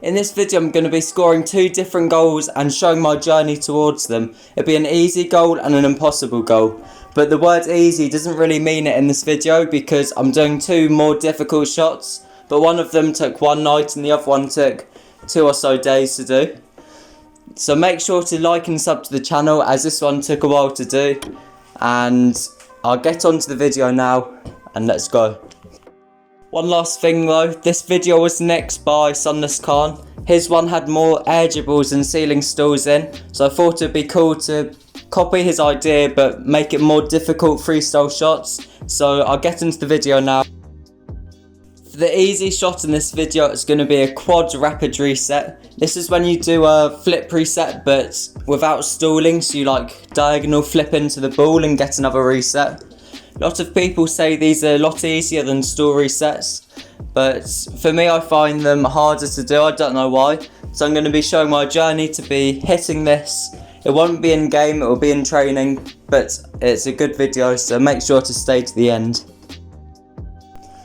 In this video I'm going to be scoring 2 different goals and showing my journey towards them. It'll be an easy goal and an impossible goal. But the word easy doesn't really mean it in this video because I'm doing 2 more difficult shots. But one of them took 1 night and the other one took 2 or so days to do. So make sure to like and sub to the channel as this one took a while to do. And I'll get on to the video now and let's go. One last thing though, this video was next by Sunless Khan. His one had more air dribbles and ceiling stalls in, so I thought it'd be cool to copy his idea but make it more difficult freestyle shots. So I'll get into the video now. For the easy shot in this video, it's going to be a quad rapid reset. This is when you do a flip reset but without stalling, so you like diagonal flip into the ball and get another reset. A lot of people say these are a lot easier than stall resets, but for me I find them harder to do. I don't know why. So I'm going to be showing my journey to be hitting this. It won't be in game, it will be in training, but it's a good video, so make sure to stay to the end.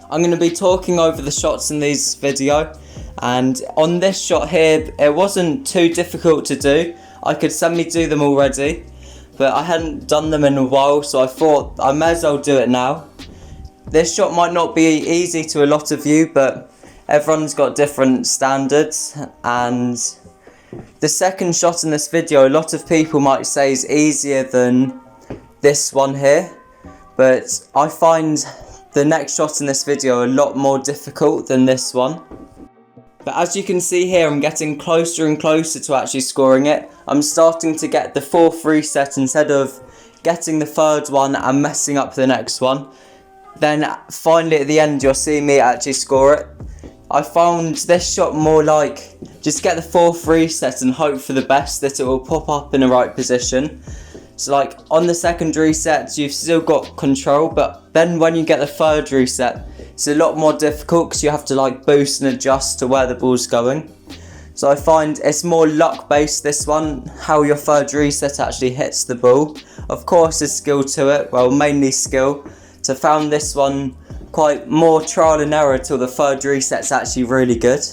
I'm going to be talking over the shots in this video, and on this shot here it wasn't too difficult to do. I could semi-do them already, but I hadn't done them in a while, so I thought I may as well do it now. This shot might not be easy to a lot of you, but everyone's got different standards, and the second shot in this video a lot of people might say is easier than this one here, but I find the next shot in this video a lot more difficult than this one. But as you can see here, I'm getting closer and closer to actually scoring it. I'm starting to get the 4th reset instead of getting the 3rd one and messing up the next one. Then finally at the end you'll see me actually score it. I found this shot more like just get the 4th reset and hope for the best that it will pop up in the right position. So like on the 2nd reset you've still got control, but then when you get the 3rd reset it's a lot more difficult because you have to like boost and adjust to where the ball's going. So I find it's more luck based, this one, how your 3rd reset actually hits the ball. Of course there's skill to it, well mainly skill. So I found this one quite more trial and error till the 3rd reset's actually really good.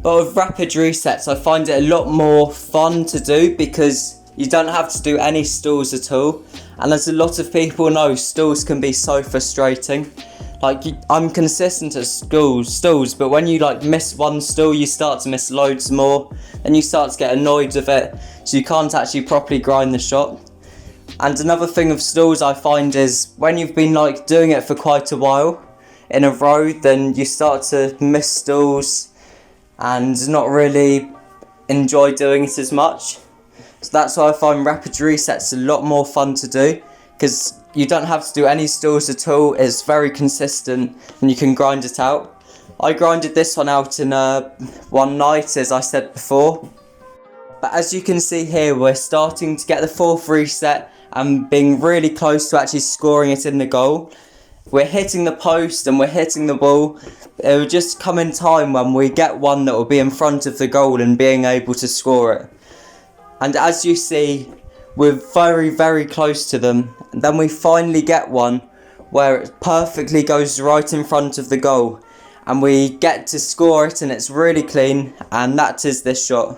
But with rapid resets I find it a lot more fun to do because you don't have to do any stalls at all. And as a lot of people know, stalls can be so frustrating. Like I'm consistent at stalls, but when you like miss one stall you start to miss loads more. Then you start to get annoyed with it, so you can't actually properly grind the shot. And another thing with stalls I find is when you've been like doing it for quite a while in a row, then you start to miss stalls and not really enjoy doing it as much. So that's why I find rapid resets a lot more fun to do, because you don't have to do any stalls at all. It's very consistent and you can grind it out. I grinded this one out in one night, as I said before. But as you can see here, we're starting to get the 4th reset and being really close to actually scoring it in the goal. We're hitting the post and we're hitting the ball. It will just come in time when we get one that will be in front of the goal and being able to score it. And as you see, we're very, very close to them. And then we finally get one where it perfectly goes right in front of the goal. And we get to score it and it's really clean. And that is this shot.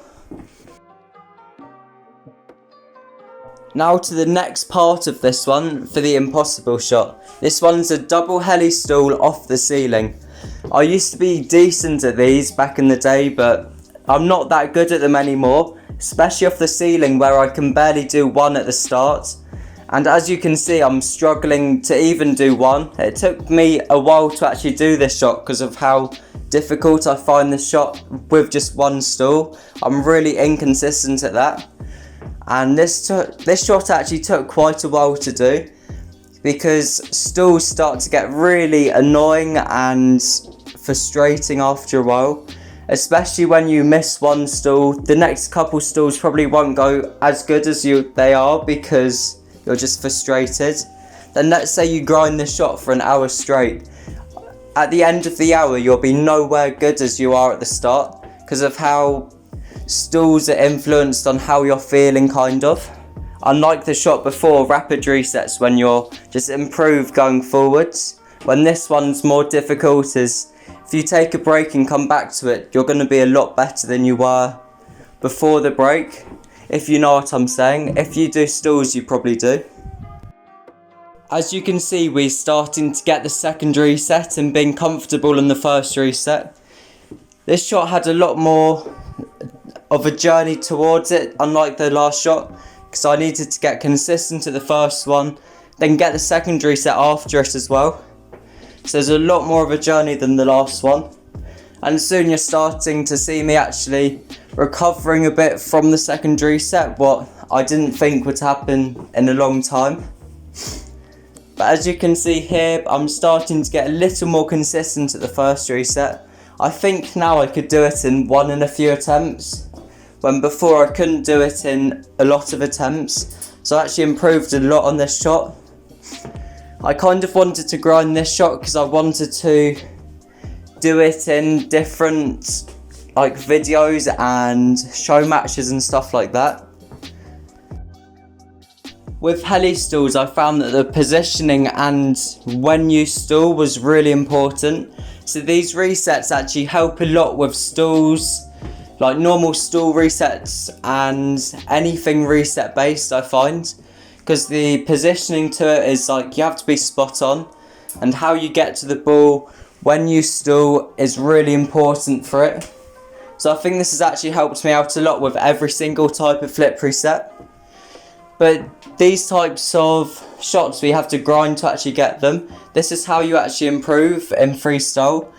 Now to the next part of this one for the impossible shot. This one's a double heli stall off the ceiling. I used to be decent at these back in the day, but I'm not that good at them anymore. Especially off the ceiling where I can barely do one at the start. And as you can see, I'm struggling to even do one. It took me a while to actually do this shot because of how difficult I find this shot with just one stall. I'm really inconsistent at that. And this shot actually took quite a while to do because stalls start to get really annoying and frustrating after a while. Especially when you miss one stall, the next couple stalls probably won't go as good as they are because you're just frustrated. Then let's say you grind the shot for an hour straight. At the end of the hour you'll be nowhere good as you are at the start because of how stalls are influenced on how you're feeling kind of. Unlike the shot before, rapid resets when you're just improved going forwards. When this one's more difficult is if you take a break and come back to it, you're going to be a lot better than you were before the break, if you know what I'm saying. If you do stalls, you probably do. As you can see, we're starting to get the second reset and being comfortable in the first reset. This shot had a lot more of a journey towards it, unlike the last shot, because I needed to get consistent at the first one, then get the second reset after it as well. So there's a lot more of a journey than the last one. And soon you're starting to see me actually recovering a bit from the second reset, what I didn't think would happen in a long time. But as you can see here, I'm starting to get a little more consistent at the first reset. I think now I could do it in one and a few attempts, when before I couldn't do it in a lot of attempts. So I actually improved a lot on this shot. I kind of wanted to grind this shot because I wanted to do it in different videos and show matches and stuff like that. With heli stalls, I found that the positioning and when you stall was really important. So these resets actually help a lot with stalls, like normal stall resets and anything reset based, I find. Because the positioning to it is you have to be spot on, and how you get to the ball when you stall is really important for it. So I think this has actually helped me out a lot with every single type of flip reset. But these types of shots, we have to grind to actually get them. This is how you actually improve in freestyle.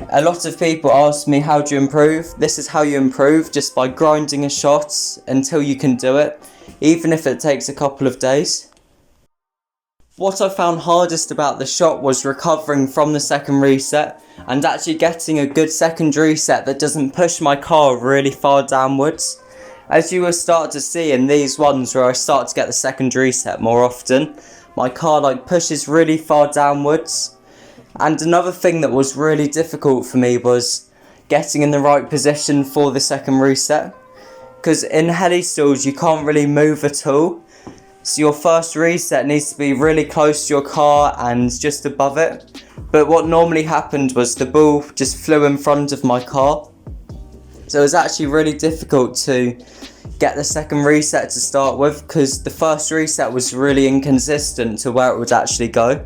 A lot of people ask me, how do you improve? This is how you improve, just by grinding a shot until you can do it, even if it takes a couple of days. What I found hardest about the shot was recovering from the second reset and actually getting a good second reset that doesn't push my car really far downwards. As you will start to see in these ones where I start to get the second reset more often, my car pushes really far downwards. And another thing that was really difficult for me was getting in the right position for the second reset. Because in heli stalls you can't really move at all. So your first reset needs to be really close to your car and just above it. But what normally happened was the ball just flew in front of my car. So it was actually really difficult to get the second reset to start with, because the first reset was really inconsistent to where it would actually go.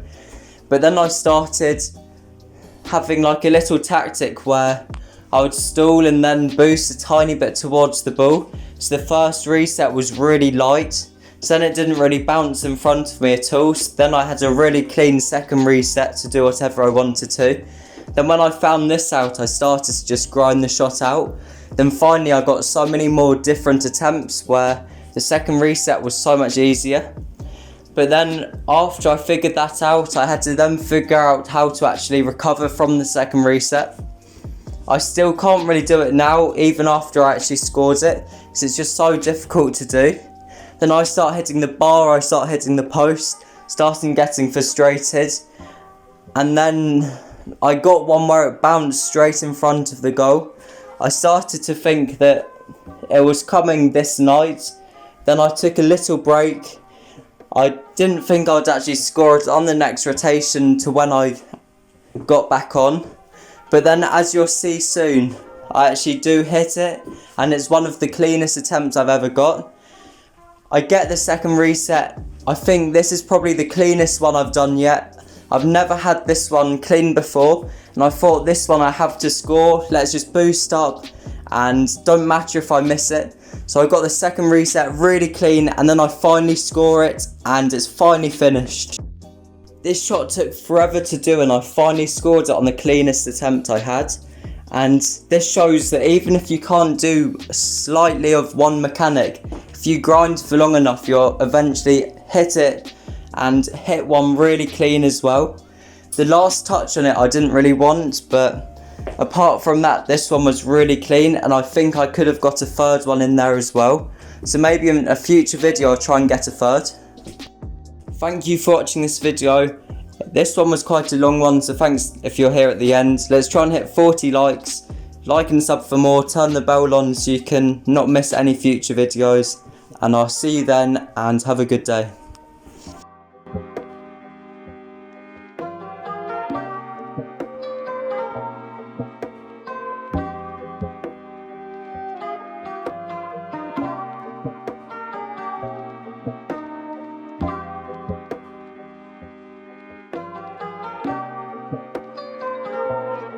But then I started having a little tactic where I would stall and then boost a tiny bit towards the ball. So the first reset was really light, so then it didn't really bounce in front of me at all. So then I had a really clean second reset to do whatever I wanted to. Then when I found this out, I started to just grind the shot out. Then finally I got so many more different attempts where the second reset was so much easier. But then after I figured that out, I had to then figure out how to actually recover from the second reset. I still can't really do it now, even after I actually scored it, because it's just so difficult to do. Then I start hitting the bar, I start hitting the post, starting getting frustrated. And then I got one where it bounced straight in front of the goal. I started to think that it was coming this night. Then I took a little break. I didn't think I'd actually score it on the next rotation to when I got back on. But then, as you'll see soon, I actually do hit it, and it's one of the cleanest attempts I've ever got. I get the second reset. I think this is probably the cleanest one I've done yet. I've never had this one clean before, and I thought this one I have to score. Let's just boost up, and don't matter if I miss it. So I got the second reset really clean, and then I finally score it, and it's finally finished. This shot took forever to do, and I finally scored it on the cleanest attempt I had. And this shows that even if you can't do slightly of one mechanic, if you grind for long enough, you'll eventually hit it and hit one really clean as well. The last touch on it I didn't really want, but apart from that, this one was really clean, and I think I could have got a third one in there as well. So maybe in a future video I'll try and get a third. Thank you for watching this video. This one was quite a long one, so thanks if you're here at the end. Let's try and hit 40 likes. Like and sub for more, turn the bell on so you can not miss any future videos. And I'll see you then, and have a good day.